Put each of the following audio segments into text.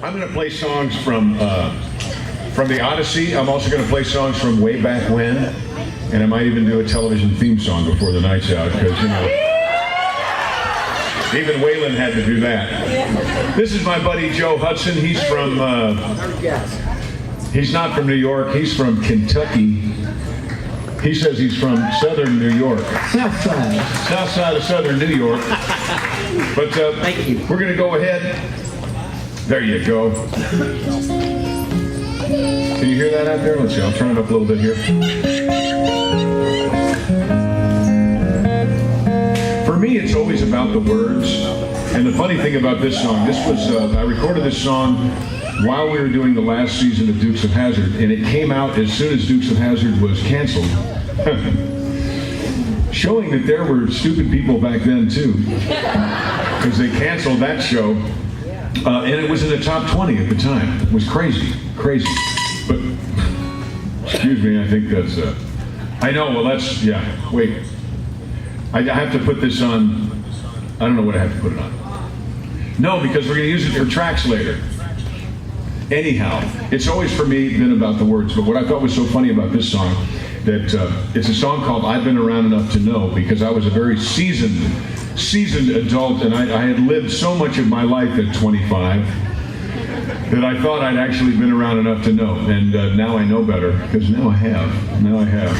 I'm going to play songs from the Odyssey. I'm also going to play songs from way back when, and I might even do a television theme song before the night's out, because, you know, even Waylon had to do that. This is my buddy Joe Hudson. He's from, he's not from New York. He's from Kentucky. He says he's from southern New York. South side. South side of southern New York. But thank you. We're going to go ahead. There you go. Can you hear that out there? Let's see. I'll turn it up a little bit here. For me, it's always about the words. And the funny thing about this song, this was, I recorded this song while we were doing the last season of Dukes of Hazzard, and it came out as soon as Dukes of Hazzard was canceled. Showing that there were stupid people back then, too. Because they canceled that show. And it was in the top 20 at the time. It was crazy, crazy. But, excuse me, I think that's, I know, well that's, yeah, wait. I have to put this on, I don't know what I have to put it on. No, because we're going to use it for tracks later. Anyhow, it's always for me been about the words, but what I thought was so funny about this song, that it's a song called I've Been Around Enough to Know, because I was a very seasoned adult, and I had lived so much of my life at 25 that I thought I'd actually been around enough to know, and now I know better, because now I have. Now I have.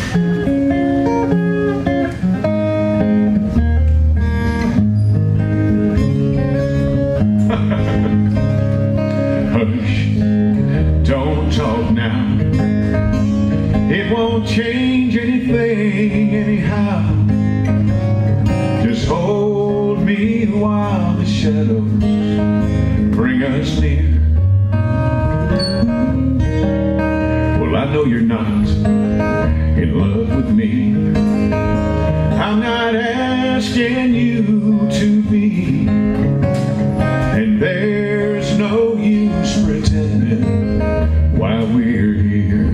Don't talk now. It won't change anything anyhow. Just hold me while the shadows bring us near. Well, I know you're not in love with me. I'm not asking you to be. And there's no use pretending while we're here.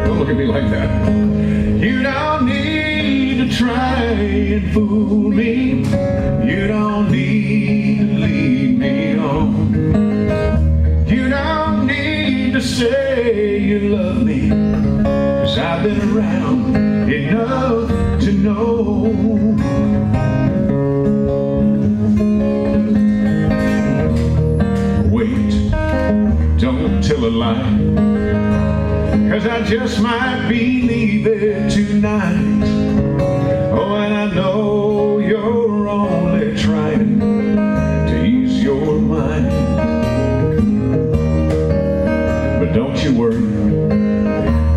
Don't look at me like that. You don't need to try and fool me. You don't need to lead me on. You don't need to say you love me, 'cause I've been around enough to know. Don't tell a lie, 'cause I just might be leaving tonight. Oh, and I know you're only trying to ease your mind. But don't you worry,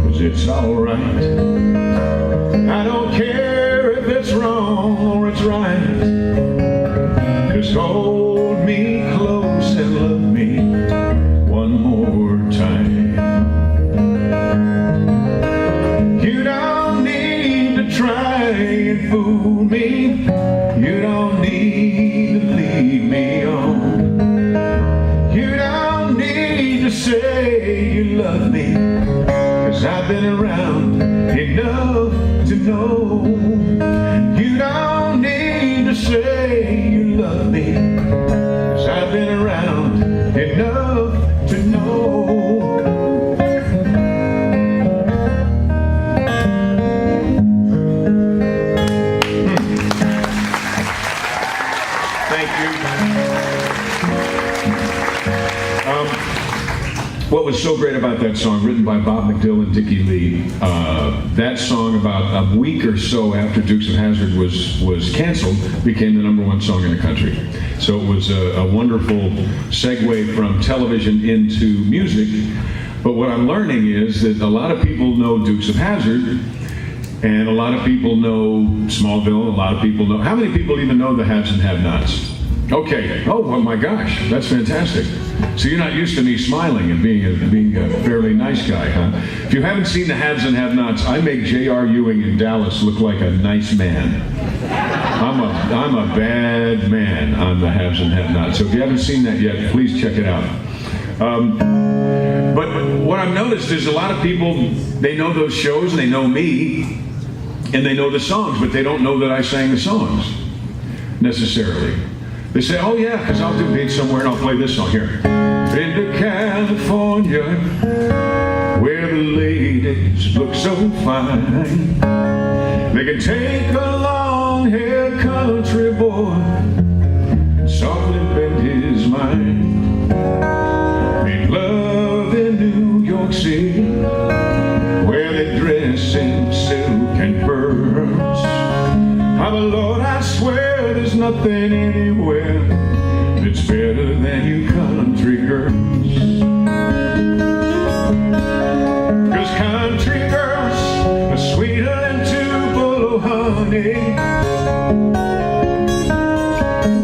'cause it's alright. I don't care if it's wrong or it's right. Just hold me close and love me one more time. You don't need to try and fool me. You don't need to lead me on. You don't need to say you love me, 'cause I've been around enough to know. You don't need to say you love me, 'cause I've been around enough to know. Thank you. What was so great about that song, written by Bob McDill and Dickie Lee, that song about a week or so after Dukes of Hazzard was canceled, became the #1 song in the country. So it was a wonderful segue from television into music. But what I'm learning is that a lot of people know Dukes of Hazzard, and a lot of people know Smallville, a lot of people know... How many people even know the Haves and Have-Nots? Okay. Oh, well, my gosh, that's fantastic. So you're not used to me smiling and being a fairly nice guy, huh? If you haven't seen the Haves and Have-Nots, I make J.R. Ewing in Dallas look like a nice man. I'm a bad man on the Haves and Have-Nots. So if you haven't seen that yet, please check it out. But what I've noticed is a lot of people, they know those shows, and they know me, and they know the songs, but they don't know that I sang the songs, necessarily. They say, oh yeah, because I'll do beats somewhere and I'll play this song here. Been to California, where the ladies look so fine. They can take a long-haired country boy and softly bend his mind. Made love in New York City, where they dress in silk and pearls. Oh, Lord, I swear there's nothing anywhere that's better than you country girls. 'Cause country girls are sweeter than Tupelo honey,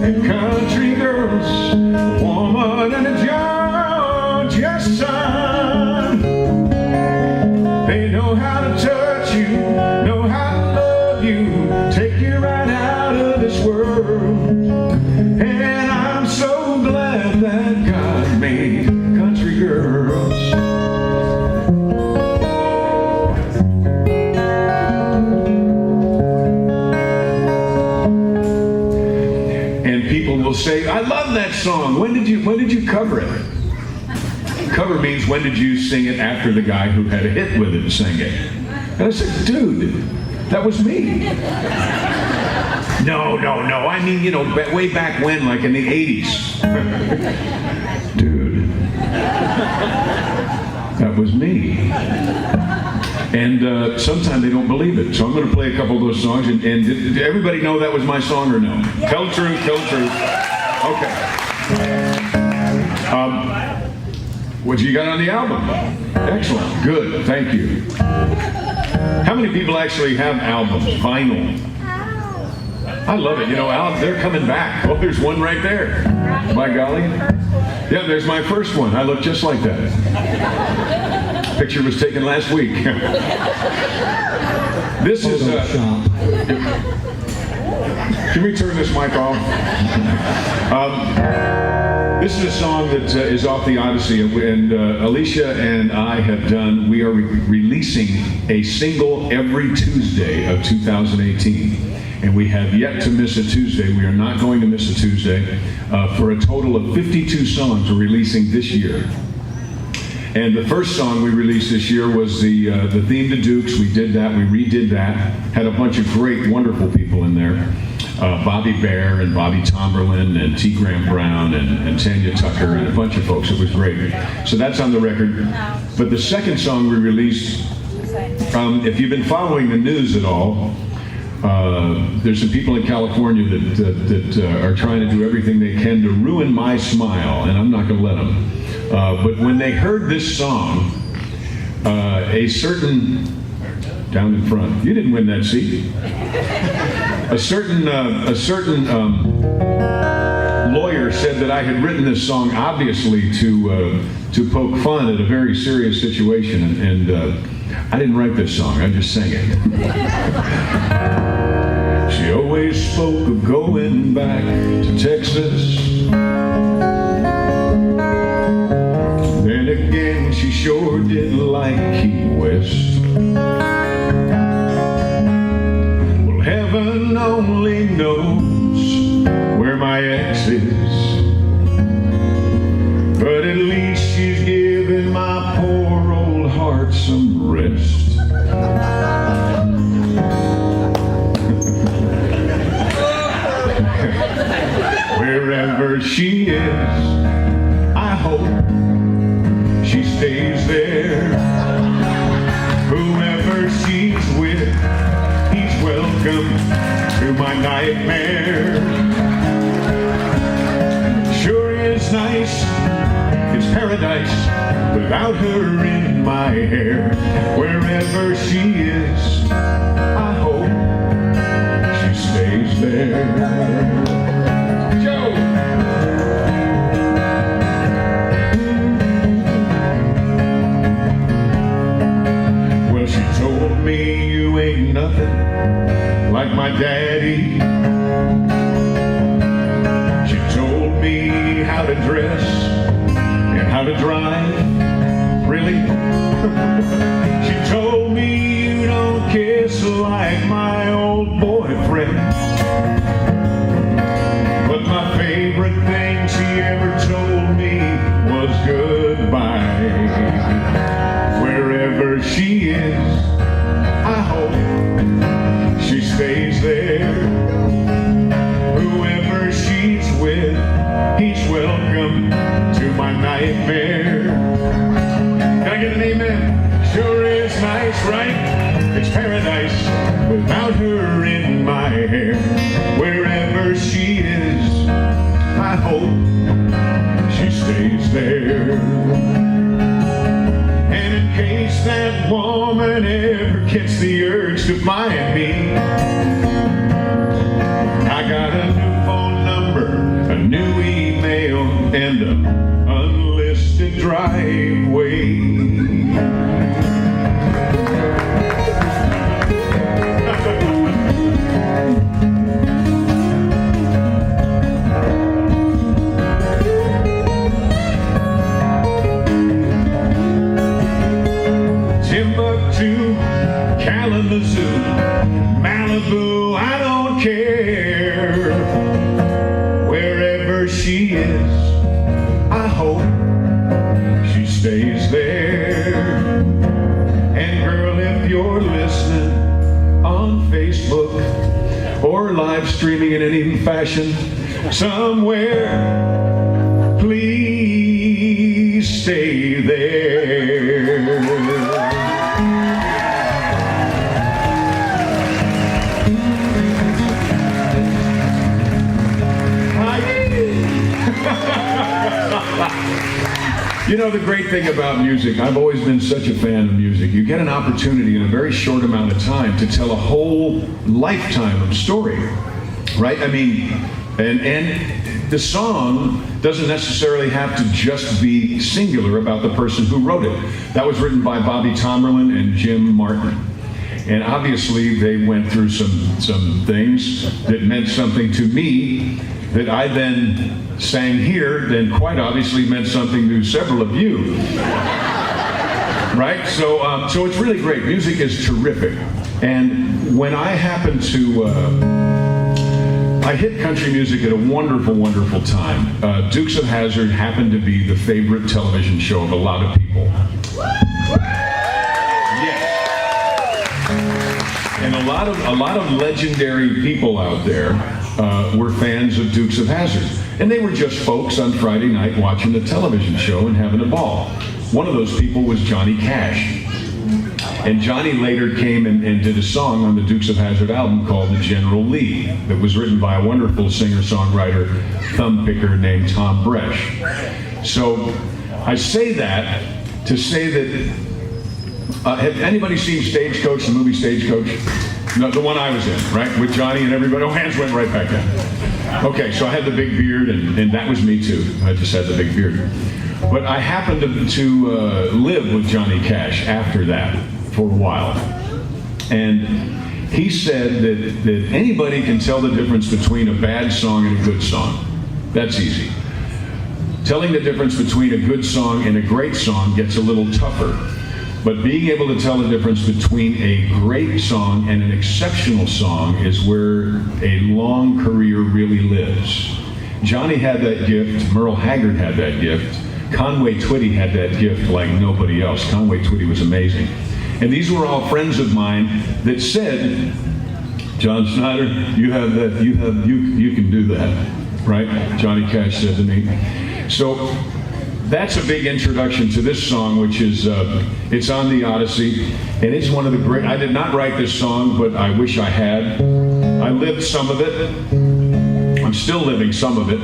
and country girls are warmer than a Georgia sun. They know how to touch you, know how to love you, take you right out of this world. And I'm so glad that God made country girls. And people will say, I love that song. When did you cover it? Cover means when did you sing it after the guy who had a hit with it sang it? And I said, dude, that was me. No. I mean, you know, way back when, like in the 80s. Dude, that was me. And sometimes they don't believe it. So I'm going to play a couple of those songs. And did everybody know that was my song or no? Yeah. Tell the truth, tell the truth. Okay. What you got on the album? Excellent. Good. Thank you. How many people actually have albums, vinyl? I love it. You know, they're coming back. Oh, there's one right there. By golly. Yeah, there's my first one. I look just like that. Picture was taken last week. This is... can we turn this mic off? This is a song that is off the Odyssey, and Alicia and I have done, we are releasing a single every Tuesday of 2018. And we have yet to miss a Tuesday. We are not going to miss a Tuesday. For a total of 52 songs we're releasing this year. And the first song we released this year was the theme to Dukes. We did that, we redid that. Had a bunch of great, wonderful people in there. Bobby Bear and Bobby Tomberlin and T. Graham Brown and Tanya Tucker and a bunch of folks. It was great. So that's on the record. But the second song we released, if you've been following the news at all, there's some people in California that are trying to do everything they can to ruin my smile, and I'm not going to let them. But when they heard this song, a certain, down in front, you didn't win that seat. A certain lawyer said that I had written this song obviously to poke fun at a very serious situation, and I didn't write this song, I just sang it. She always spoke of going back to Texas. Then again, she sure did like Key West. Well, heaven only knows where my ex is, but at least she's giving my poor old heart some rest. Wherever she is, I hope she stays there. Whoever she's with, he's welcome to my nightmare. Sure is nice, it's paradise without her in my hair. Wherever she is, I hope she stays there. Me, you ain't nothing like my daddy. She told me how to dress and how to drive. Really? She told me you don't kiss like my old boyfriend. But my favorite amen. Sure is nice, right? It's paradise without her in my hair. Wherever she is, I hope she stays there. And in case that woman ever gets the urge to find me, I got a new phone number, a new email, and an unlisted driveway. Kalamazoo, Malibu, I don't care. Wherever she is, I hope she stays there. And girl, if you're listening on Facebook or live streaming in any fashion somewhere, please stay there. You know, the great thing about music, I've always been such a fan of music. You get an opportunity in a very short amount of time to tell a whole lifetime of story, right? I mean, and the song doesn't necessarily have to just be singular about the person who wrote it. That was written by Bobby Tomerlin and Jim Martin. And obviously they went through some things that meant something to me that I then sang here, then quite obviously meant something to several of you. Right? So it's really great. Music is terrific. And when I happened to, I hit country music at a wonderful, wonderful time. Dukes of Hazzard happened to be the favorite television show of a lot of people. And a lot of legendary people out there were fans of Dukes of Hazzard. And they were just folks on Friday night watching a television show and having a ball. One of those people was Johnny Cash. And Johnny later came and did a song on the Dukes of Hazzard album called The General Lee that was written by a wonderful singer-songwriter, thumb picker named Tom Bresh. So I say that to say that, have anybody seen Stagecoach, the movie Stagecoach? No, the one I was in, right? With Johnny and everybody. Oh, hands went right back down. Okay, so I had the big beard, and that was me too. I just had the big beard. But I happened to live with Johnny Cash after that for a while. And he said that anybody can tell the difference between a bad song and a good song. That's easy. Telling the difference between a good song and a great song gets a little tougher. But being able to tell the difference between a great song and an exceptional song is where a long career really lives. Johnny had that gift, Merle Haggard had that gift, Conway Twitty had that gift like nobody else. Conway Twitty was amazing. And these were all friends of mine that said, John Schneider, you have that, you can do that, right? Johnny Cash said to me. So that's a big introduction to this song, which is, it's on the Odyssey, and it's one of the great, I did not write this song, but I wish I had. I lived some of it. I'm still living some of it.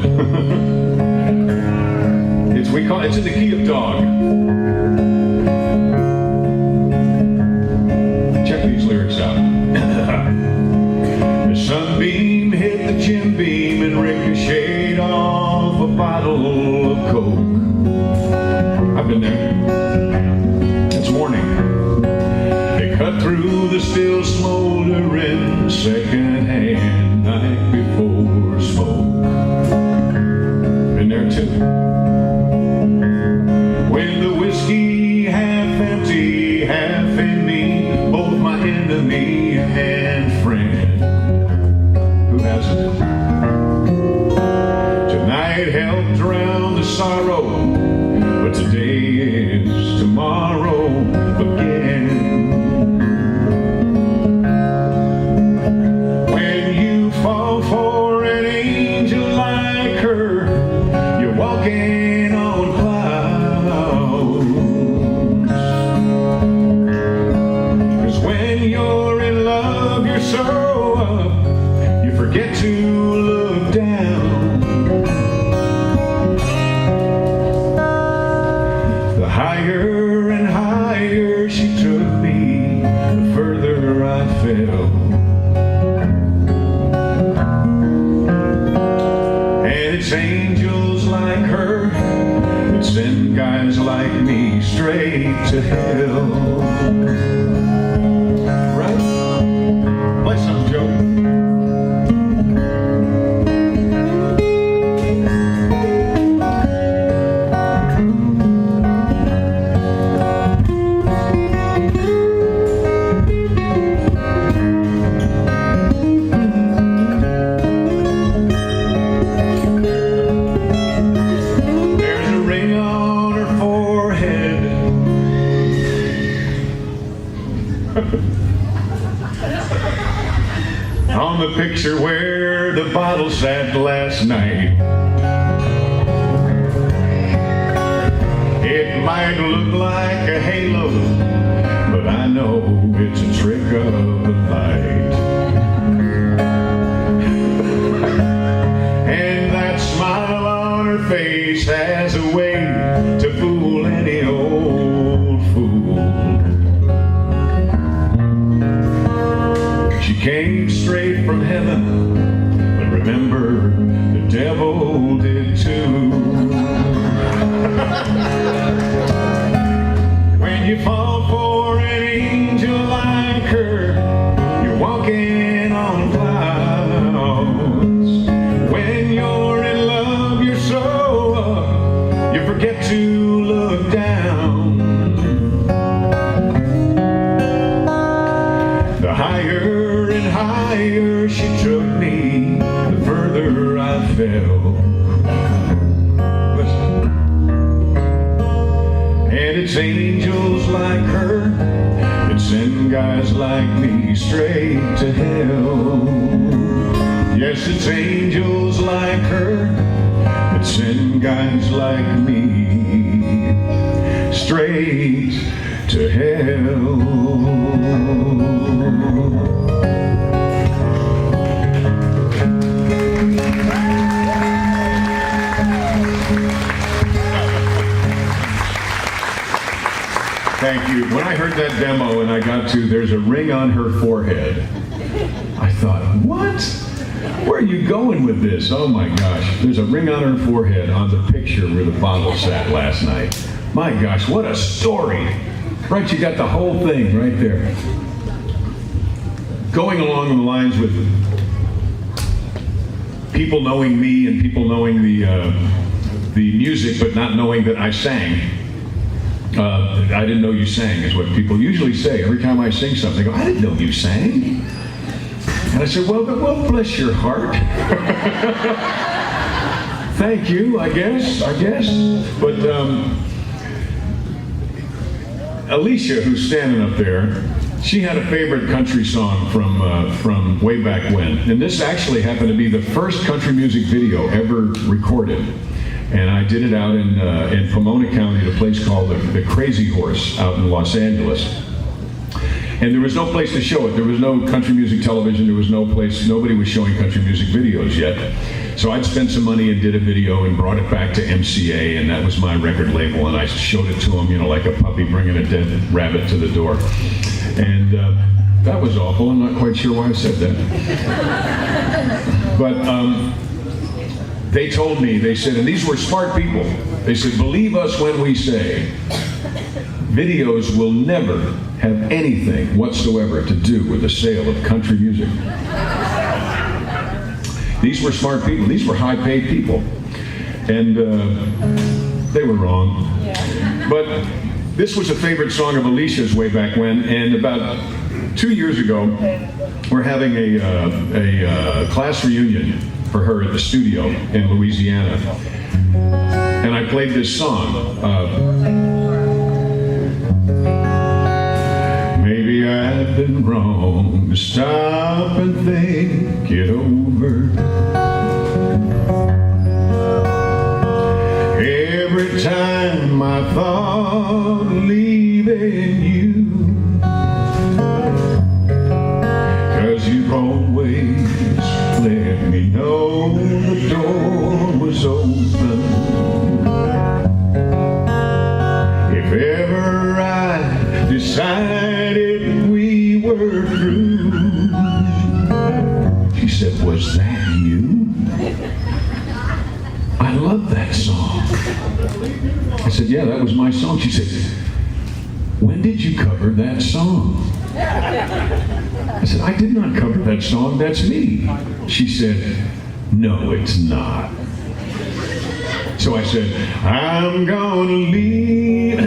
It's in the key of dog. Check these lyrics out. The sunbeam hit the Jim Beam and ricocheted off a bottle of Coke. I've been there. It's morning. They cut through the still smoldering second-hand night before smoke. Been there too. When the whiskey half empty, half in me, both my enemy and friend. Who hasn't? Tonight helped drown the sorrow, but today is tomorrow again. When you fall for an angel like her, you're walking on clouds. send guys like me straight to hell. Right? Play some, Joe. On the picture where the bottle sat last night, it might look like a halo, but I know it's a trick of the light. And that smile on her face has a way to fool any old fool. She came straight from heaven, but remember, the devil did too. When you fall for an angel like her, you're walking on clouds. When you're in love, you're so up, you forget to look down. The higher and higher she took me, the further I fell. Listen. And it's angels like her that send guys like me straight to hell. Yes, it's angels like her that send guys like me straight to hell. Thank you. When I heard that demo and I got to "There's a ring on her forehead," I thought, what? Where are you going with this? Oh my gosh. There's a ring on her forehead on the picture where the bottle sat last night. My gosh, what a story. Right, you got the whole thing right there. Going along the lines with people knowing me and people knowing the music but not knowing that I sang. I didn't know you sang is what people usually say. Every time I sing something, they go, I didn't know you sang. And I said, well, bless your heart. Thank you, I guess. But Alicia, who's standing up there, she had a favorite country song from way back when. And this actually happened to be the first country music video ever recorded. And I did it out in Pomona County at a place called the Crazy Horse out in Los Angeles. And there was no place to show it. There was no country music television. There was no place, nobody was showing country music videos yet. So I'd spent some money and did a video and brought it back to MCA, and that was my record label, and I showed it to them, you know, like a puppy bringing a dead rabbit to the door. And that was awful. I'm not quite sure why I said that. But they told me, they said, and these were smart people, they said, believe us when we say videos will never have anything whatsoever to do with the sale of country music. These were smart people. These were high-paid people. And they were wrong. Yeah. But this was a favorite song of Alicia's way back when, and about 2 years ago, we're having a class reunion for her at the studio in Louisiana. And I played this song. Maybe I've been wrong to stop and think it over. Every time I thought of leaving you, 'cause you've always let me know the door was open. If ever I decided we were through, she said, was that you? I love that song. said, yeah, that was my song. She said, when did you cover that song? I said, I did not cover that song, that's me. She said, no, it's not. So I said, I'm gonna leave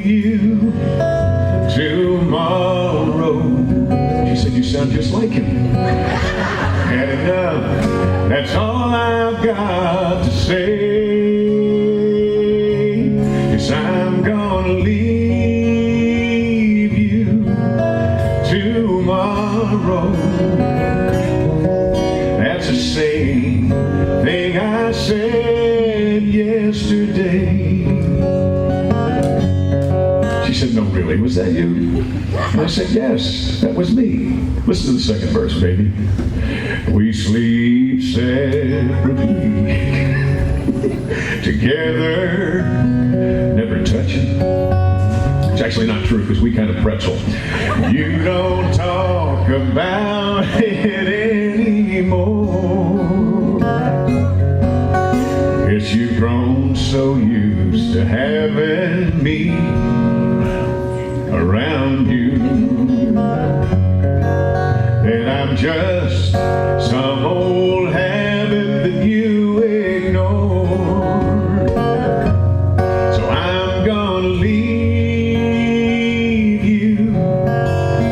you tomorrow. She said, you sound just like him. Had enough, that's all I've got to say. Yes, I'm gonna leave you tomorrow. That's the same thing I said yesterday. She said, no, really, was that you? And I said, yes, that was me. Listen to the second verse, baby. We sleep separately, together, never touching. It's actually not true because we kind of pretzel. You don't talk about it anymore. Guess you've grown so used to having me around you, and I'm just some old habit that you ignore. So I'm gonna leave you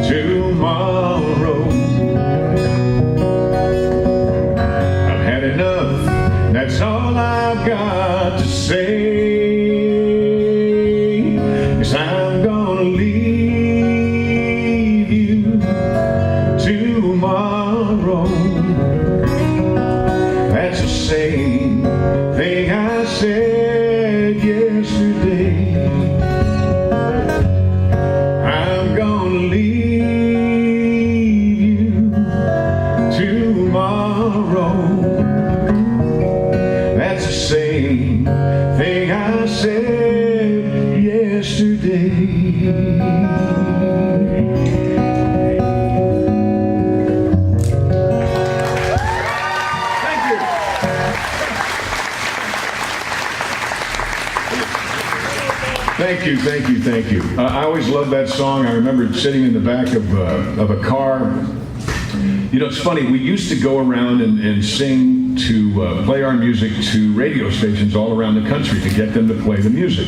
tomorrow. I've had enough, that's all I've got to say. Yes, I'm gonna leave you tomorrow. That's the same thing I said yesterday. I'm gonna leave you tomorrow. That's the same thing I said yesterday. Thank you. I always loved that song. I remember sitting in the back of a car. You know, it's funny, we used to go around and sing to play our music to radio stations all around the country to get them to play the music.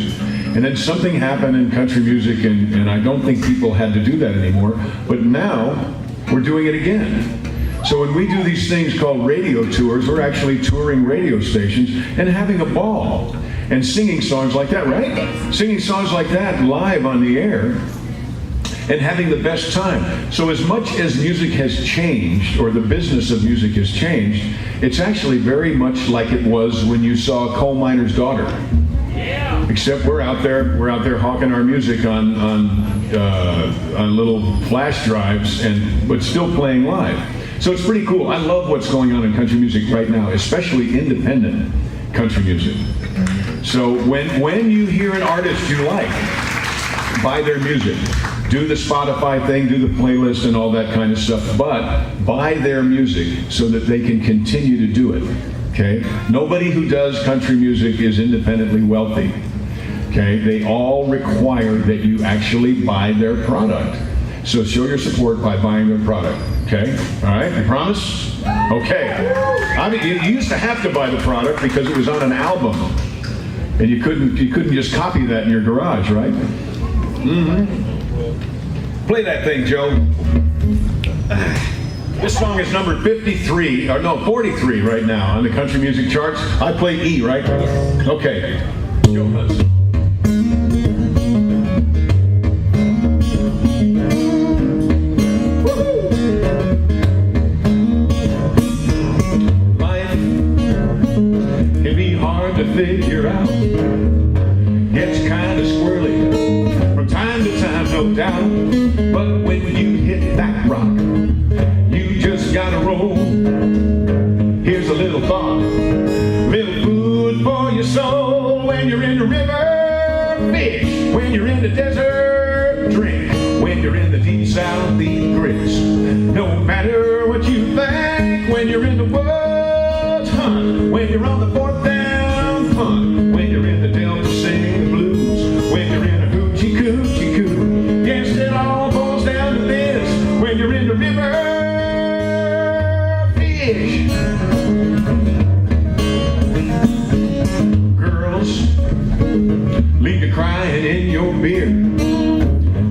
And then something happened in country music, and I don't think people had to do that anymore. But now, we're doing it again. So when we do these things called radio tours, we're actually touring radio stations and having a ball. And singing songs like that, right? Singing songs like that live on the air and having the best time. So as much as music has changed, or the business of music has changed, it's actually very much like it was when you saw Coal Miner's Daughter. Yeah. Except we're out there hawking our music on little flash drives, but still playing live. So it's pretty cool. I love what's going on in country music right now, especially independent country music. So when you hear an artist you like, buy their music. Do the Spotify thing, do the playlist and all that kind of stuff, but buy their music so that they can continue to do it, okay? Nobody who does country music is independently wealthy, okay? They all require that you actually buy their product. So show your support by buying their product, okay? All right, you promise? Okay. I mean, you used to have to buy the product because it was on an album. And you couldn't just copy that in your garage, right? Mm-hmm. Play that thing, Joe. This song is number 43 right now on the country music charts. I play E, right? Okay. Joe does. To figure out, gets kind of squirrely from time to time, no doubt. But when you hit that rock, you just gotta roll. Here's a little thought, little food for your soul. When you're in the river, fish. When you're in the desert, drink. When you're in the deep south, eat grits. No matter what you think, when you're in the woods, hunt. When you're on the fourth down your beer,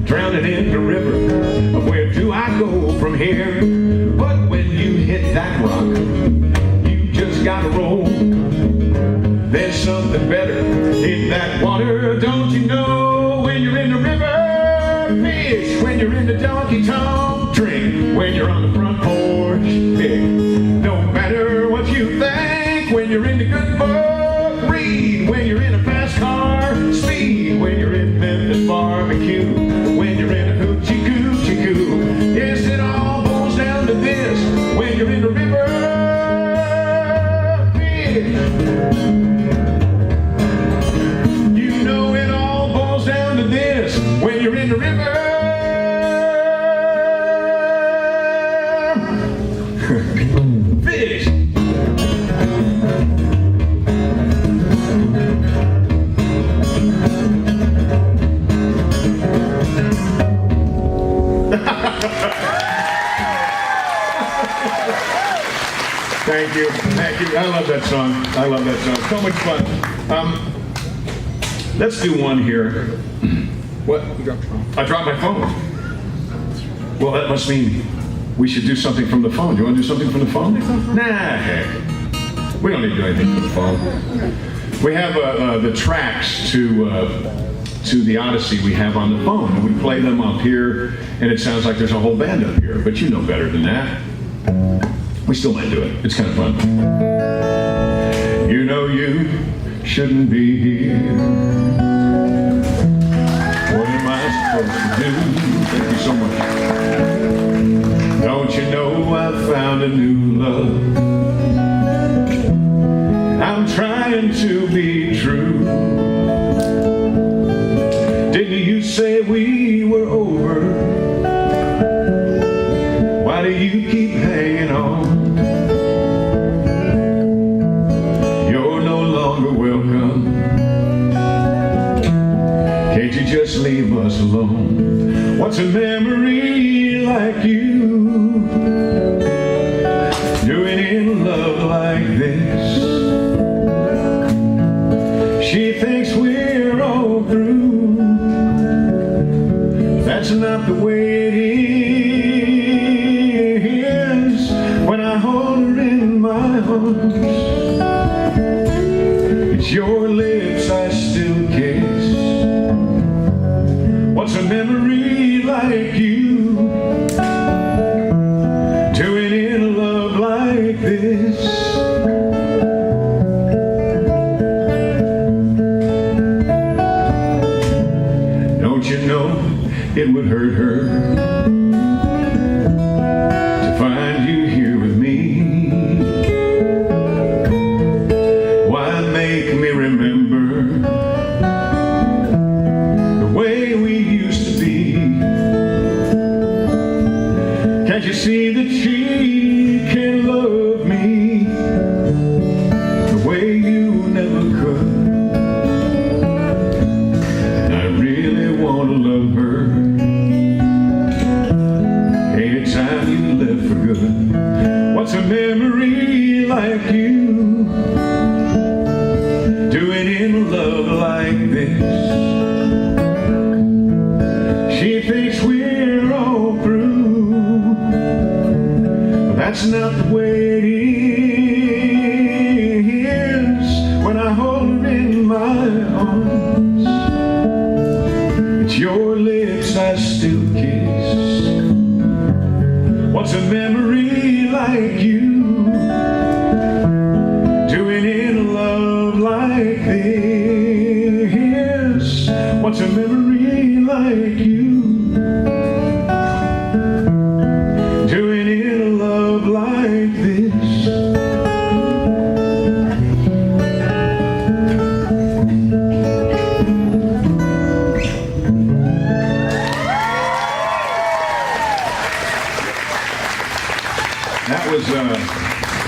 drowning in the river of where do I go from here? But when you hit that rock, you just gotta roll. There's something better in that water, don't you know? When you're in the river, fish. When you're in the donkey tongue, drink. When you're on the front porch, pick. No matter what you think, when you're in the good book, read. When you're in a fast car, speed. When you're in Memphis barbecue, when you're in a hoochie coochie coo. Yes, it all boils down to this. When you're in the river, fish. You know it all boils down to this. When you're in the river, fish. Thank you, thank you. I love that song. I love that song. So much fun. Let's do one here. What? You dropped your phone. I dropped my phone. Well, that must mean we should do something from the phone. Do you want to do something from the phone? Nah, heck. We don't need to do anything from the phone. We have the tracks to the Odyssey we have on the phone, and we play them up here, and it sounds like there's a whole band up here, but you know better than that. We still might do it. It's kind of fun. You know you shouldn't be here. What am I supposed to do? Thank you so much. Don't you know I found a new love? I'm trying to be true. Didn't you say we were over? Why do you keep hanging on? You're no longer welcome. Can't you just leave us alone? What's a memory like you doing in love like this? She thinks we're all through. That's not the way it is. When I hold her in my arms, it's your lips I still kiss. What's a memory like you doing in love like this? Don't you know it would hurt her to find you here with me? Why make me remember the way we used to be? Can't you see that she can love me the way you never could? And I really want to love her. Time you left for good. What's a memory like you doing in love like this? She thinks we're all through, but that's not the way it is. When I hold her in my arms, it's your lips I still kiss. What's a memory like you doing in love like this? What's a memory like you doing in love like this?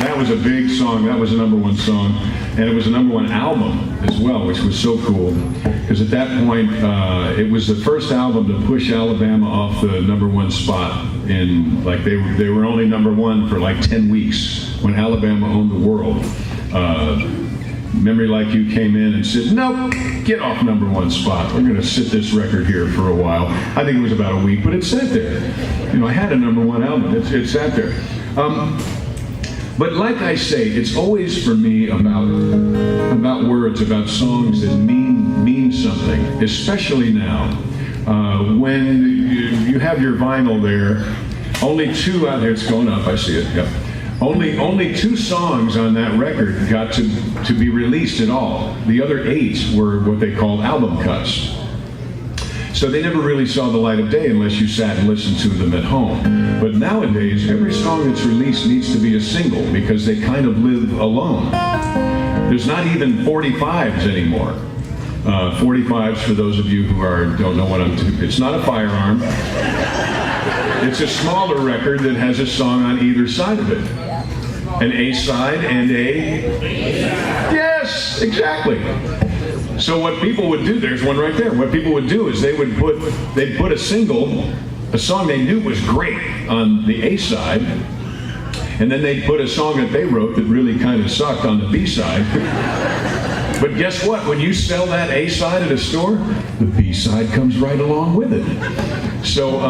That was a big song. That was a #1 song, and it was a #1 album as well, which was so cool. Because at that point, it was the first album to push Alabama off the #1 spot. In like they were only #1 for like 10 weeks when Alabama owned the world. Memory Like You came in and said, nope, get off #1 spot. We're going to sit this record here for a while. I think it was about a week, but it sat there. You know, I had a #1 album. It sat there. But like I say, it's always for me about words, about songs that mean something, especially now. When you have your vinyl there, only 2 out there, it's going up, I see it, yep. Only 2 songs on that record got to be released at all. The other 8 were what they called album cuts. So they never really saw the light of day unless you sat and listened to them at home. But nowadays, every song that's released needs to be a single because they kind of live alone. There's not even 45s anymore. 45s, for those of you who don't know what I'm doing, it's not a firearm. It's a smaller record that has a song on either side of it. An A side and a... Yes, exactly. So what people would do, there's one right there. What people would do is they'd put a single, a song they knew was great on the A side, and then they'd put a song that they wrote that really kind of sucked on the B side. But guess what? When you sell that A side at a store, the B side comes right along with it. So,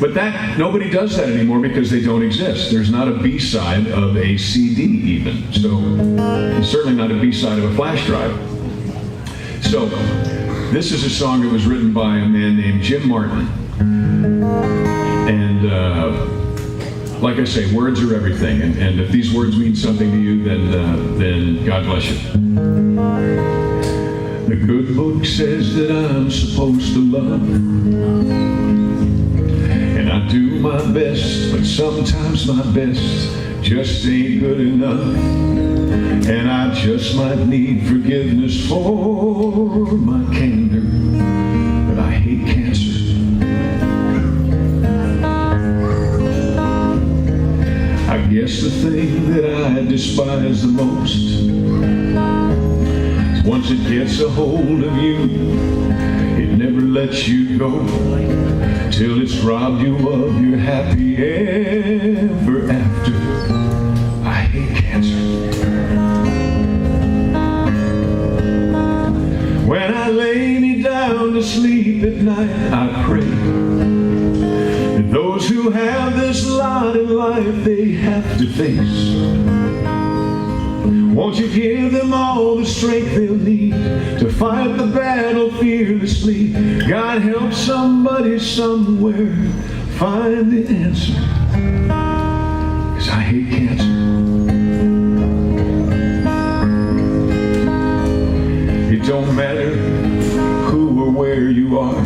but nobody does that anymore because they don't exist. There's not a B side of a CD even. So, it's certainly not a B side of a flash drive. So, this is a song that was written by a man named Jim Martin. And like I say, words are everything. And if these words mean something to you, then God bless you. The good book says that I'm supposed to love. And I do my best, but sometimes my best just ain't good enough. And I just might need forgiveness for my candor, but I hate cancer. I guess the thing that I despise the most is once it gets a hold of you, it never lets you go till it's robbed you of your happy ever after. I hate cancer. When I lay me down to sleep at night, I pray that those who have this lot in life they have to face, won't you give them all the strength they'll need to fight the battle fearlessly? God help somebody somewhere find the answer, 'cause I hate cancer. It don't matter who or where you are,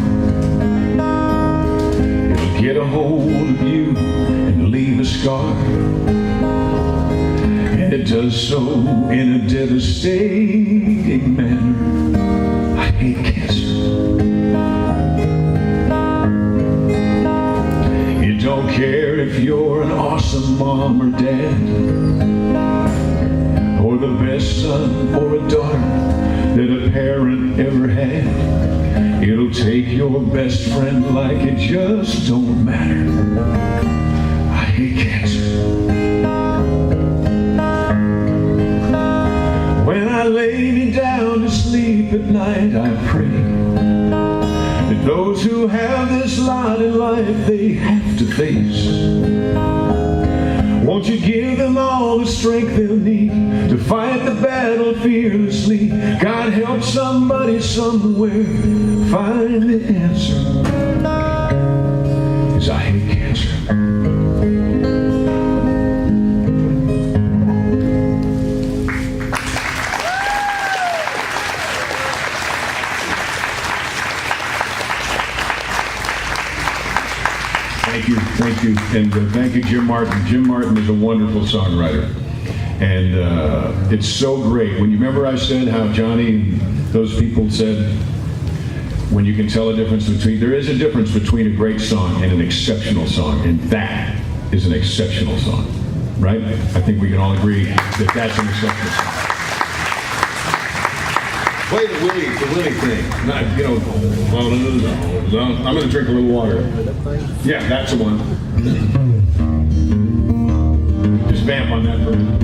it'll get a hold of you and leave a scar. And it does so in a devastating manner. I hate cancer. You don't care if you're an awesome mom or dad, or the best son or a daughter that a parent ever had. It'll take your best friend like it just don't matter. I hate cancer. When I lay me down to sleep at night, I pray that those who have this lot in life they have to face, won't you give them all the strength they'll need to fight the battle fearlessly? God help somebody somewhere find the answer, 'cause I hate cancer. Thank you, and thank you, Jim Martin. Jim Martin is a wonderful songwriter, and it's so great. When you remember I said how Johnny and those people said, when you can tell a difference between, there is a difference between a great song and an exceptional song, and that is an exceptional song, right? I think we can all agree that that's an exceptional song. Play the Willie thing. Not, you know, I'm going to drink a little water. Yeah, that's the one. Just vamp on that for a minute.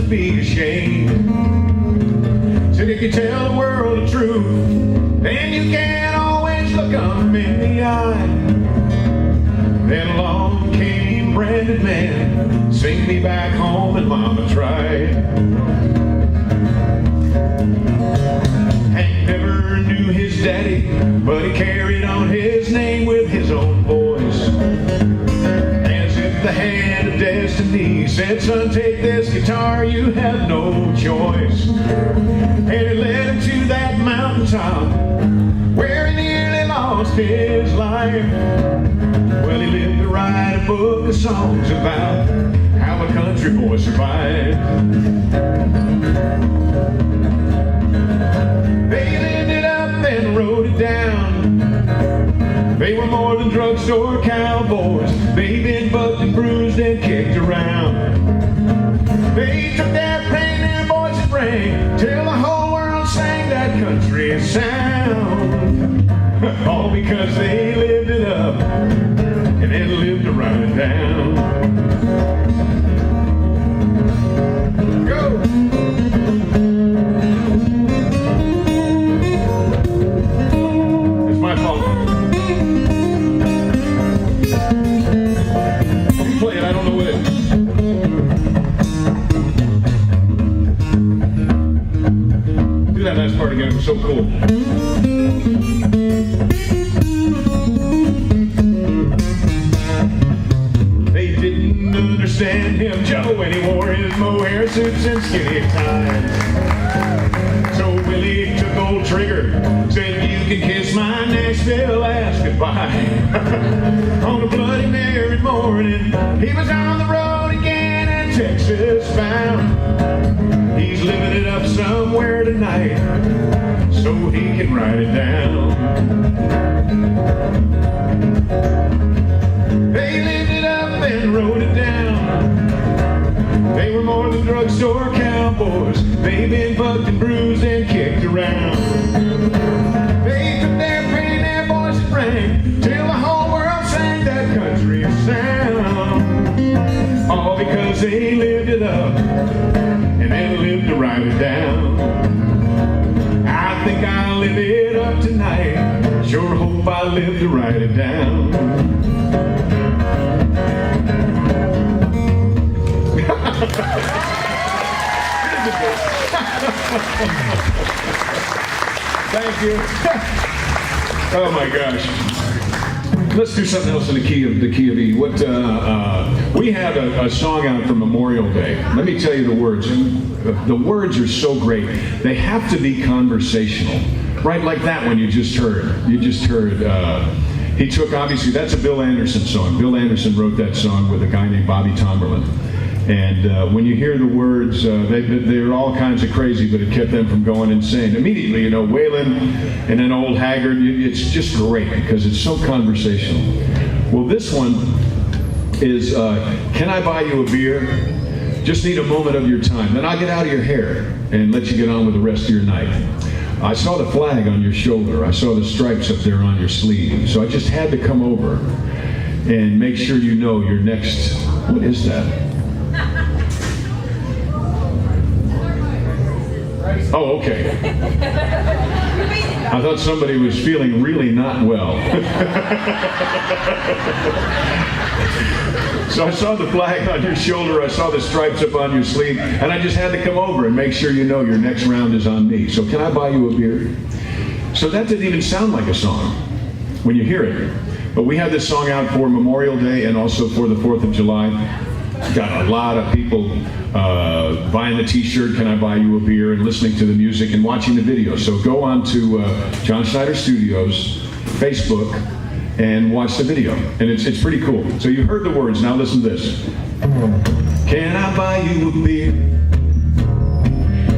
be ashamed. Said if you tell the world the truth, then you can't always look 'em in the eye. Then along came Brandon Man, sing me back home, and Mama tried. Hank never knew his daddy, but he carried on his name with his own voice. As if the hand of destiny said, son, take this guitar, you have no choice. And it led him to that mountaintop where he nearly lost his life. Well, he lived to write a book of songs about how a country boy survived. They lived it up and wrote it down. They were more than drugstore cowboys. They'd been bucked and bruised and kicked around. They took that pain their voices rang till the whole world sang that country sound. All because they lived it up and then lived to write it down. Go! It's my fault. You play it, I don't know what it is. Do that last part again, it was so cool. Understand him, Joe, when he wore his mohair suits and skinny ties. So Willie took old Trigger, said, you can kiss my Nashville ass goodbye. On a Bloody Mary morning, he was on the road again and Texas bound. He's living it up somewhere tonight, so he can write it down. They lived it up and wrote it down. They were more than drugstore cowboys. They'd been bucked and bruised and kicked around. They took their pain, their voices rang till the whole world sang that country sound. All because they lived it up and then lived to write it down. I think I'll live it up tonight. Sure hope I live to write it down. Thank you. Oh my gosh. Let's do something else in the key of E. What we had a song out for Memorial Day. Let me tell you the words. The words are so great. They have to be conversational, right? Like that one you just heard. He took, obviously, that's a Bill Anderson song. Bill Anderson wrote that song with a guy named Bobby Tomberlin. And when you hear the words, they're all kinds of crazy, but it kept them from going insane. Immediately, you know, Waylon and then old Haggard, it's just great because it's so conversational. Well, this one is, can I buy you a beer? Just need a moment of your time. Then I'll get out of your hair and let you get on with the rest of your night. I saw the flag on your shoulder. I saw the stripes up there on your sleeve. So I just had to come over and make sure you know your next, what is that? Oh, okay. I thought somebody was feeling really not well. So I saw the flag on your shoulder, I saw the stripes up on your sleeve, and I just had to come over and make sure you know your next round is on me. So can I buy you a beer? So that didn't even sound like a song when you hear it. But we had this song out for Memorial Day and also for the 4th of July. Got a lot of people buying the t-shirt, Can I Buy You a Beer, and listening to the music and watching the video. So go on to John Schneider Studios, Facebook, and watch the video. And it's pretty cool. So you heard the words, now listen to this. Can I buy you a beer?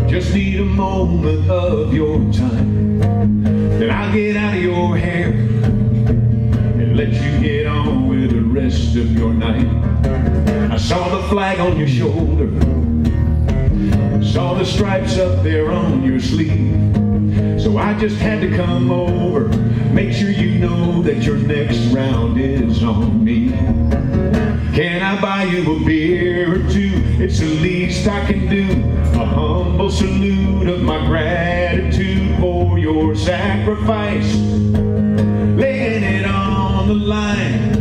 Just need a moment of your time. Then I'll get out of your hair and let you get on with the rest of your night. I saw the flag on your shoulder, saw the stripes up there on your sleeve. So I just had to come over, make sure you know that your next round is on me. Can I buy you a beer or two? it's the least I can do. A humble salute of my gratitude for your sacrifice, laying it on the line.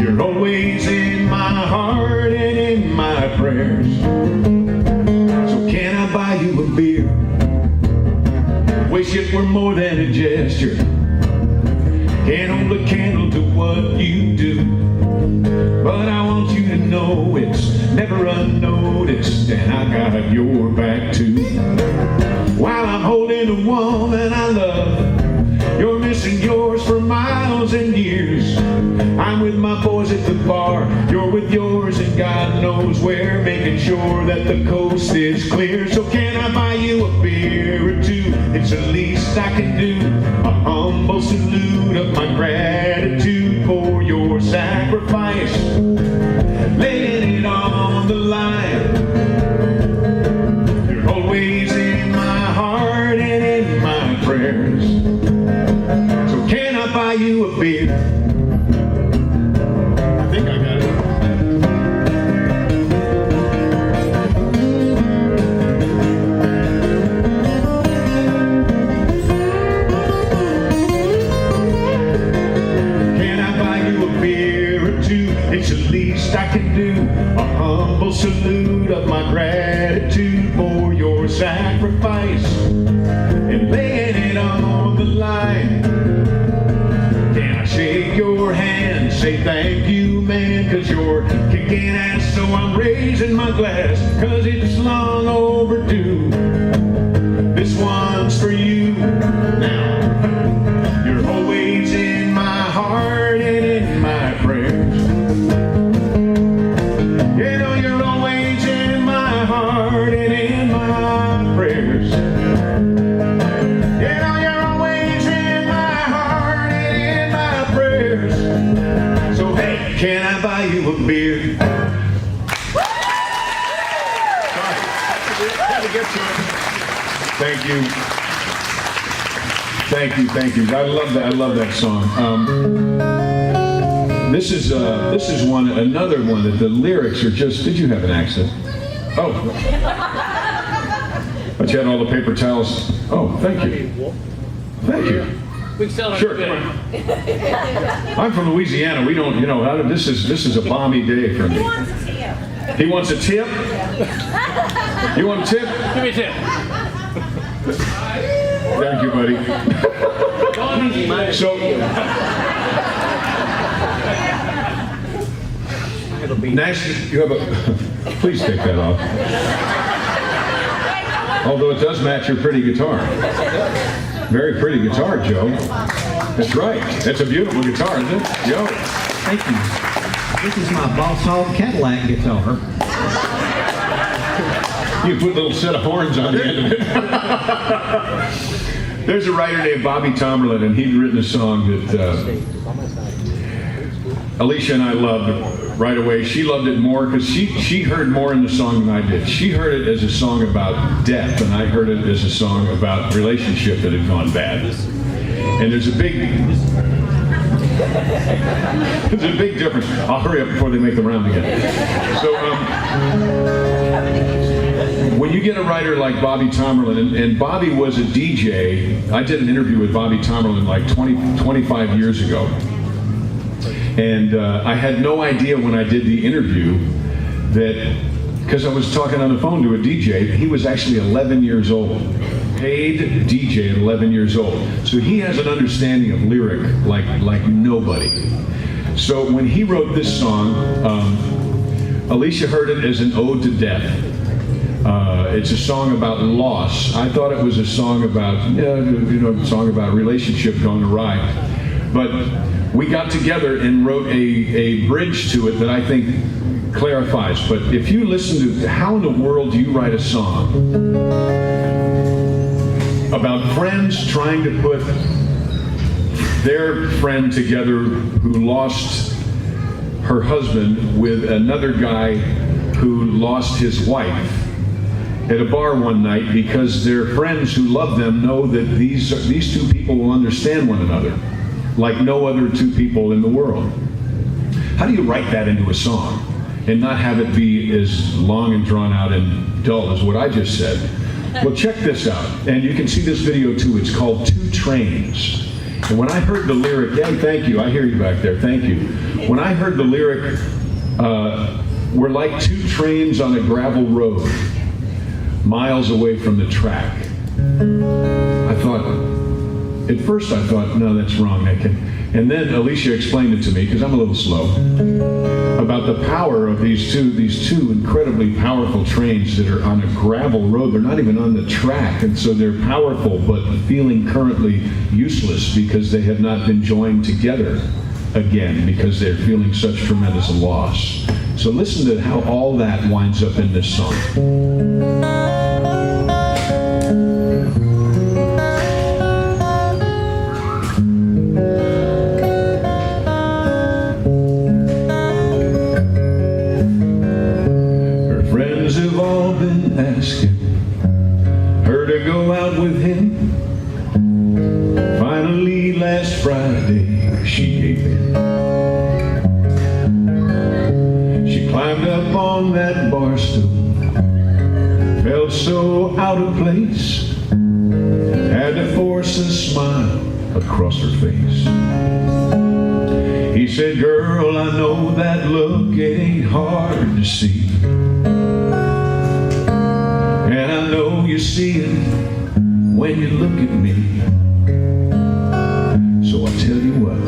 You're always in my heart and in my prayers. So can I buy you a beer? Wish it were more than a gesture. Can't hold a candle to what you do, but I want you to know it's never unnoticed, and I got your back too. While I'm holding a woman I love, you're missing yours for miles and years. I'm with my boys at the bar, you're with yours, and God knows where, making sure that the coast is clear. So can I buy you a beer or two? It's the least I can do. A humble salute of my gratitude for your sacrifice, laying it on the line. You're always in my heart and in my prayers. So can I buy you a beer? I think I got it. Can I buy you a beer or two? It's the least I can do. A humble salute of my gratitude for your sacrifice and laying it on the line. Can I shake your hand, say thank you, man, 'cause you're kicking ass, so I'm raising my glass, 'cause it's long overdue. This one's for you. Now, you're always in my heart and in my prayers. You know you're always in my heart and in my prayers. You know you're always in my heart and in my prayers. So hey, can I buy you a beer? Sorry. Had to get to it. Thank you. Thank you, thank you. I love that. I love that song. This is another one that the lyrics are just. Did you have an accent? Oh, but you had all the paper towels. Oh, thank you. Thank you. We can sell it. Sure. Come on. I'm from Louisiana. We don't, you know, this is a balmy day for me. He wants a tip. He wants a tip? You want a tip? Give me a tip. Thank you, buddy. So, national, you have a, please take that off. Although it does match your pretty guitar. Very pretty guitar, Joe. That's right. That's a beautiful guitar, isn't it? Joe. Thank you. This is my Boss Hog Cadillac guitar. You put a little set of horns on the end of it. There's a writer named Bobby Tomberlin, and he'd written a song that Alicia and I loved right away. She loved it more because she heard more in the song than I did. She heard it as a song about death, and I heard it as a song about relationship that had gone bad. And there's a big difference. I'll hurry up before they make the round again. So when you get a writer like Bobby Tomberlin, and Bobby was a DJ. I did an interview with Bobby Tomberlin like 25 years ago. And I had no idea when I did the interview that, because I was talking on the phone to a DJ, he was actually 11 years old. Paid DJ at 11 years old. So he has an understanding of lyric like nobody. So when he wrote this song, Alicia heard it as an ode to death. It's a song about loss. I thought it was a song about, a song about a relationship going awry. But we got together and wrote a bridge to it that I think clarifies. But if you listen to how in the world do you write a song about friends trying to put their friend together who lost her husband with another guy who lost his wife at a bar one night because their friends who love them know that these two people will understand one another like no other two people in the world. How do you write that into a song? and not have it be as long and drawn out and dull as what I just said. Well, check this out. And you can see this video too. It's called Two Trains. And when I heard the lyric, yeah, thank you. I hear you back there. Thank you. When I heard the lyric, we're like two trains on a gravel road, miles away from the track. I thought, at first I thought, no, that's wrong. And then Alicia explained it to me, because I'm a little slow, about the power of these two incredibly powerful trains that are on a gravel road. They're not even on the track, and so they're powerful, but feeling currently useless because they have not been joined together again, because they're feeling such tremendous loss. So listen to how all that winds up in this song. Asking her to go out with him. Finally, last Friday, she gave in. She climbed up on that bar stool, felt so out of place, had to force a smile across her face. He said, girl, I know that look, it ain't hard to see. And I know you see it when you look at me. So I tell you what,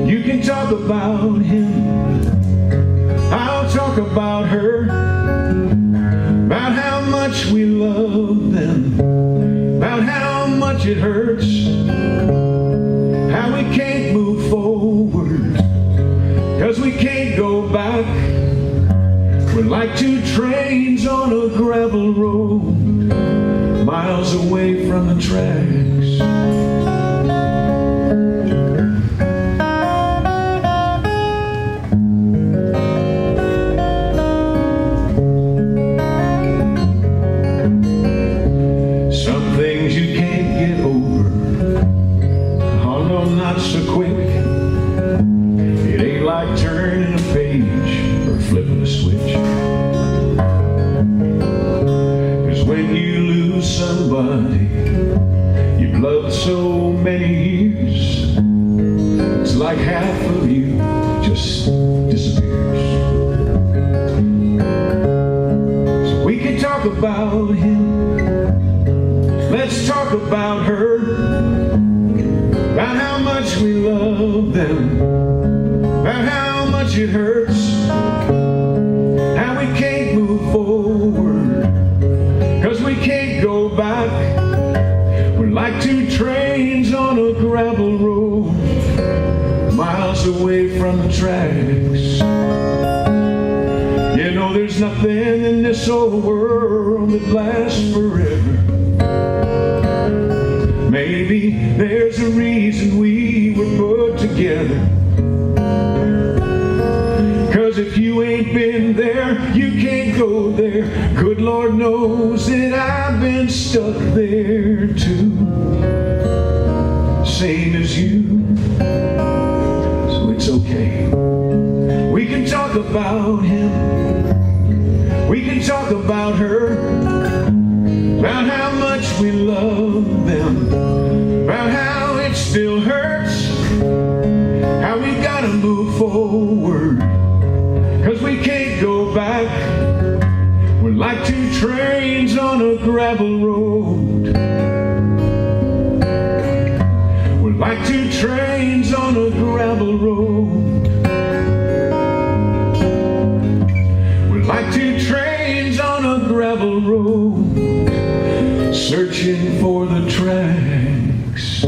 you can talk about him, I'll talk about her, about how much we love them, about how much it hurts, how we can't move forward, 'cause we can't go back. We're like two trains on a gravel road, miles away from the tracks. Some things you can't get over, oh no, not so quick. It ain't like turning a page or flipping a switch. When you lose somebody you've loved so many years, it's like half of you just disappears. So we can talk about him, let's talk about her, about how much we love them, about how much it hurts, how we can't move forward, 'cause we can't go back. We're like two trains on a gravel road, miles away from the tracks. You know there's nothing in this old world that lasts forever. Maybe there's a reason we were put together. 'Cause if you ain't been there, you can't go there. Good Lord knows that I've been stuck there too, same as you. So it's okay. We can talk about him, we can talk about her, about how much we love them, about how it still hurts, how we gotta move forward, 'cause we can't go back. We're like two trains on a gravel road. We're like two trains on a gravel road. We're like two trains on a gravel road, searching for the tracks.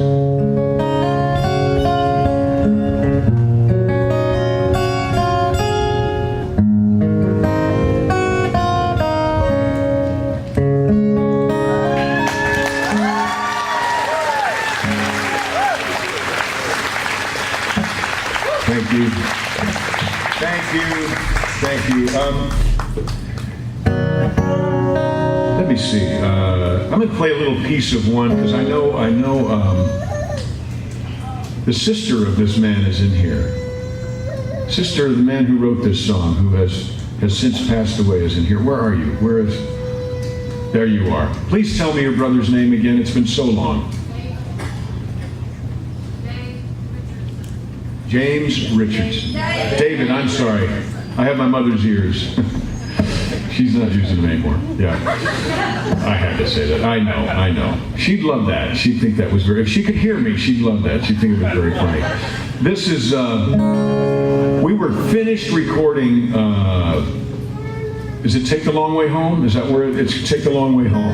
Thank you. Thank you. Thank you. Let me see. I'm going to play a little piece of one because I know the sister of this man is in here. Sister, the man who wrote this song, who has since passed away, is in here. Where are you? Where is... There you are. Please tell me your brother's name again. It's been so long. James Richardson. David, I'm sorry. I have my mother's ears. She's not using them anymore. Yeah. I had to say that. I know. She'd love that. She'd think that was very... If she could hear me, she'd love that. She'd think it was very funny. This is... we were finished recording... is it Take the Long Way Home? Is that where it's Take the Long Way Home?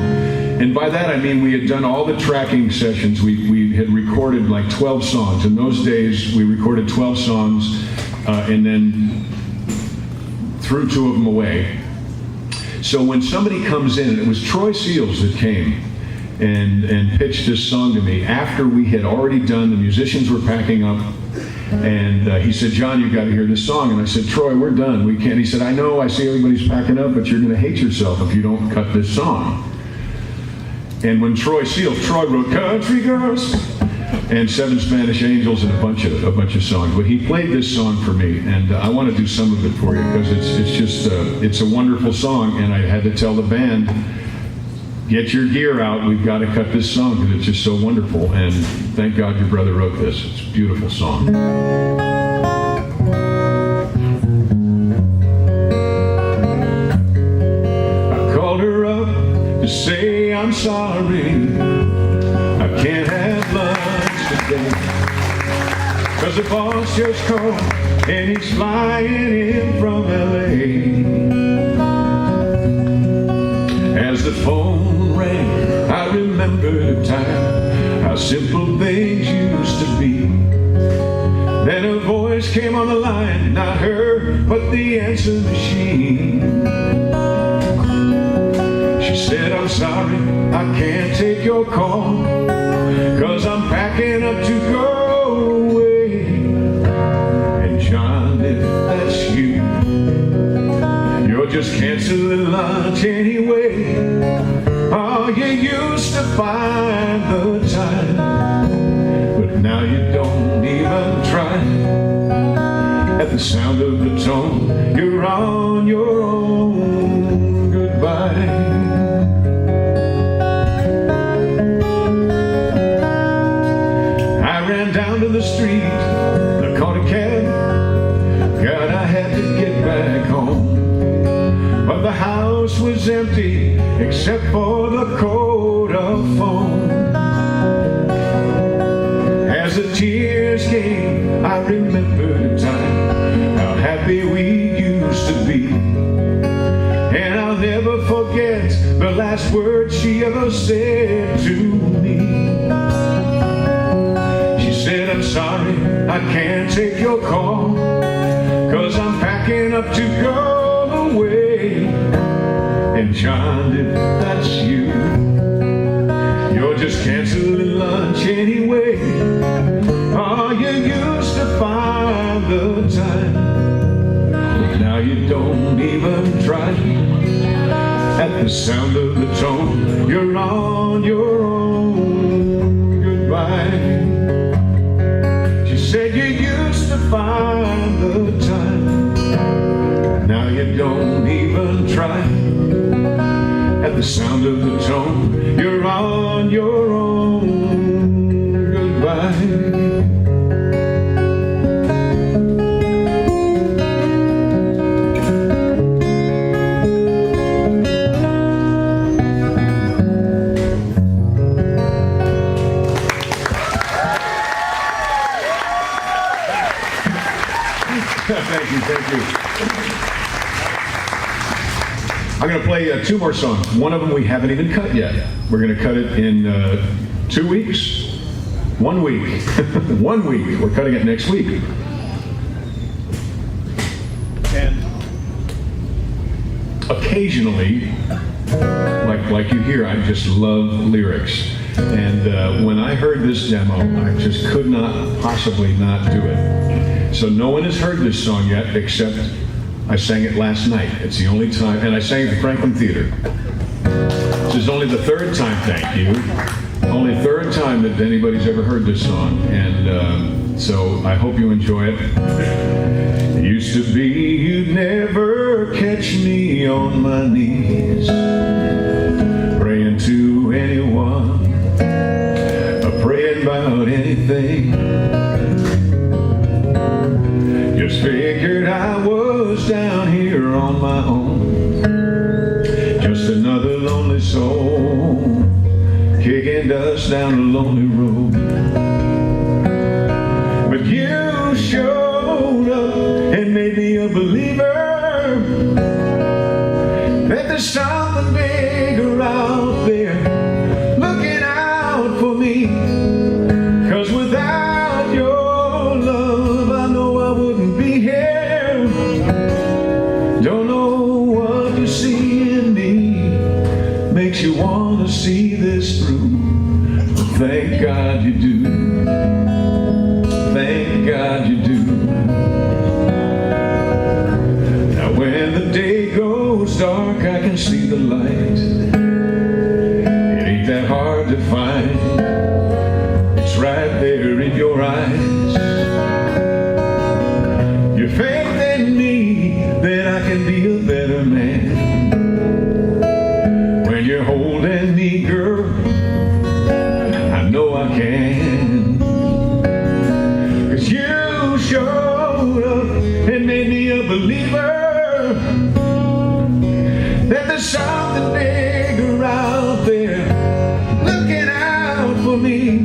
And by that I mean we had done all the tracking sessions. We had recorded like 12 songs. In those days we recorded 12 songs and then threw 2 of them away. So when somebody comes in, and it was Troy Seals that came and pitched this song to me after we had already done, the musicians were packing up. And he said, John, you've got to hear this song. And I said, Troy, we're done. We can't. He said, I know, I see everybody's packing up, but you're going to hate yourself if you don't cut this song. And when Troy wrote Country Girls and 7 Spanish Angels and a bunch of songs. But he played this song for me, and I want to do some of it for you because it's just it's a wonderful song. And I had to tell the band, get your gear out. We've got to cut this song because it's just so wonderful. And thank God your brother wrote this. It's a beautiful song. I called her up to say I'm sorry. I can't have lunch today. 'Cause the boss just called and he's flying in from L.A. As the phone rang, I remembered a time, how simple things used to be. Then a voice came on the line, not her, but the answer machine. She said, I'm sorry, I can't take your call, 'cause I'm packing up to go away. And John, if that's you, you're just canceling lunch anyway. Oh, you used to find the time, but now you don't even try. At the sound of the tone, you're on your own. Goodbye. I ran down to the street, I caught a cab. God, I had to get back home. But the house was empty, except for the coat of foam. As the tears came, I remembered a time, how happy we used to be. And I'll never forget the last word she ever said to me. She said, I'm sorry, I can't take your call, 'cause I'm packing up to go away. And John, if that's you, you're just canceling lunch anyway. Oh, you used to find the time, but now you don't even try. At the sound of the tone, you're on your own. Goodbye. She said you used to find the time, now you don't even try. At the sound of the tone, you're on your own. Goodbye. Thank you. I'm going to play 2 more songs. One of them we haven't even cut yet. We're going to cut it in 2 weeks. 1 week. 1 week. We're cutting it next week. And occasionally, like you hear, I just love lyrics. And when I heard this demo, I just could not possibly not do it. So no one has heard this song yet, except I sang it last night. It's the only time, and I sang it at the Franklin Theater. This is only the 3rd time, thank you. Only 3rd time that anybody's ever heard this song. And so I hope you enjoy it. Used to be you'd never catch me on my knees praying to anyone, or praying about anything. Just figured I was down here on my own, just another lonely soul kicking dust down a lonely road. But you showed up and made me a believer that there's something bigger out there looking out for me. 'Cause without your love, I know I wouldn't be here. Don't know what you see in me makes you want to see this through. But thank God you do. Thank God you do. Now when the day goes dark, I can see the light. It ain't that hard to find. It's right there in your eyes. Your faith in me that I can be a better man. When you're holding me, girl, I know I can. 'Cause you showed up and made me a believer that there's something bigger out there looking out for me.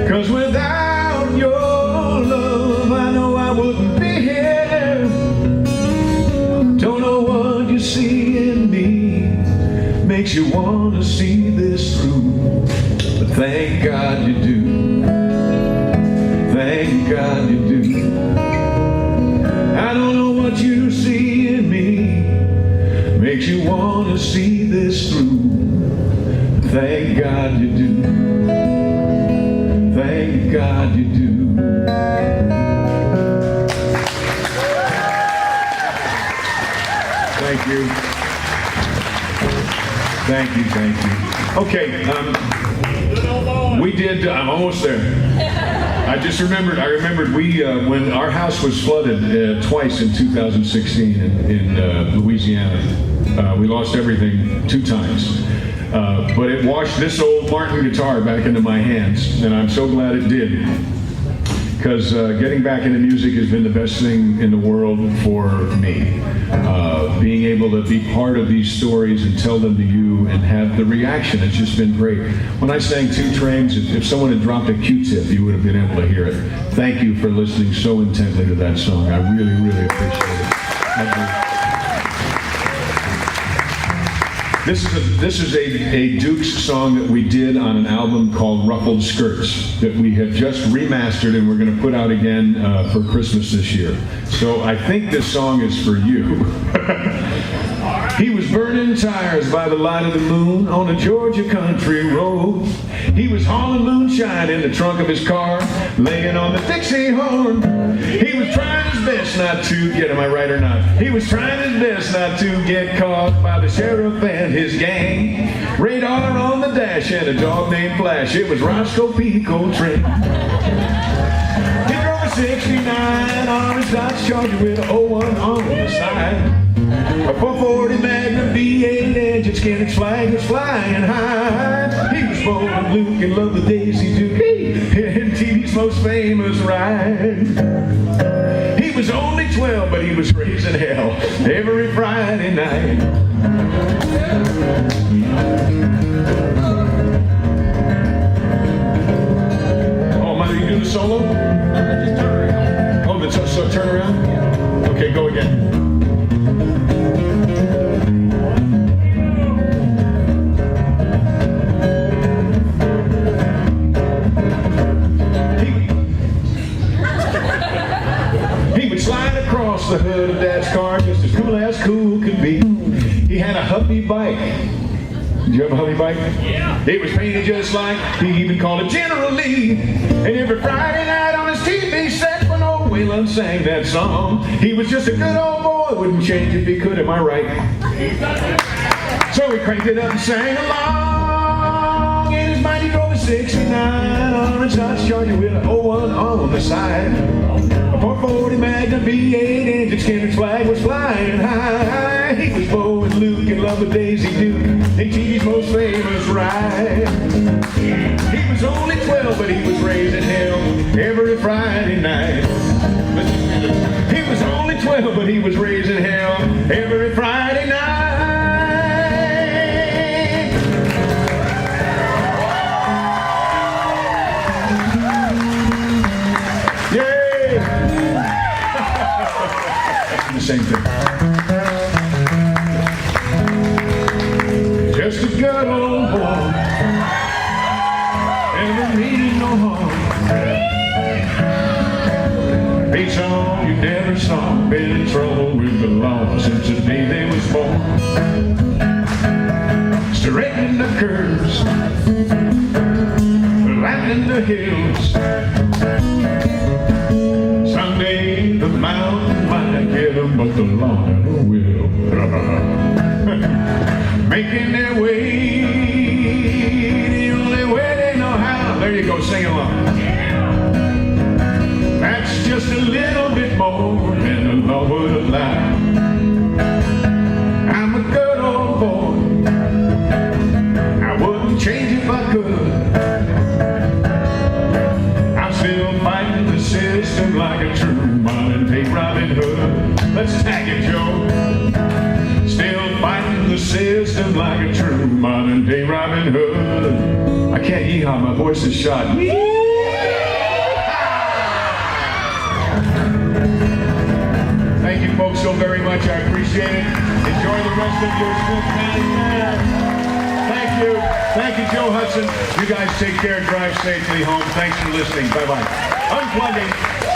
'Cause without your love, I know I wouldn't be here. Don't know what you see in me makes you want to see this through. But thank God you do. Thank God you do. I don't know what you see in me makes you want to see this through. Thank God you do. Thank God you do. Thank you. Thank you, thank you. Okay, we did, I'm almost there. I remembered we, when our house was flooded twice in 2016 in Louisiana, we lost everything 2 times. But it washed this old Martin guitar back into my hands, and I'm so glad it did. Because getting back into music has been the best thing in the world for me. Being able to be part of these stories and tell them to you and have the reaction, it's just been great. When I sang 2 Trains, if someone had dropped a Q-tip, you would have been able to hear it. Thank you for listening so intently to that song. I really, really appreciate it. I do. This is a Dukes song that we did on an album called Ruffled Skirts that we have just remastered and we're going to put out again for Christmas this year. So I think this song is for you. He was burning tires by the light of the moon on a Georgia country road. He was hauling moonshine in the trunk of his car, laying on the Dixie horn. He was trying his best not to get, am I right or not? He was trying his best not to get caught by the sheriff and his gang. Radar on the dash and a dog named Flash. It was Roscoe P. Coltrane. He drove a 69 on his Dodge Charger with a 01 on the side. A 440 Magnum V8 engine, skin its flag was flying high. He was born Luke and loved the Daisy Duke and TV's most famous ride. He was only 12, but he was raising hell every Friday night. Oh, am I going to do the solo? Just turn around. Oh, so turn around? Okay, go again. The hood of Dad's car, just as cool could be. He had a Huffy bike. Did you have a Huffy bike? Yeah. It was painted just like, he even called it General Lee. And every Friday night on his TV set when old Waylon sang that song, he was just a good old boy, wouldn't change if he could, am I right? So he cranked it up and sang along. In his mind he drove a 69 on a Dodge Charger with an 01 on the side. A 440 Magnum V8 engine, Skinner's flag was flying high. He was Bo and Luke in love with Daisy Duke, and TV's most famous ride. He was only 12, but he was raised in hell every Friday night. He was only 12, but he was raised in hell every Friday night. Yay! The same thing. Just a good old boy, never needed no harm. Beat song you never saw, been in trouble with the law since the day they was born. Straightening the curves, lightening the hills. Someday the mountain might get them, but the law never will. Making their way, the only way they know how. There you go, sing along. That's just a little bit more than the law would allow. I'm a good old boy, I wouldn't change if I could. I'm still fighting the system like a true modern day Robin Hood. Let's tag it, Joe. Still fighting the system like a true modern day Robin Hood. I can't yeehaw, my voice is shot. Thank you folks so very much, I appreciate it. Enjoy the rest of your Smith County Fair. Thank you Joe Hudson. You guys take care, drive safely home. Thanks for listening, bye-bye. Unplugging.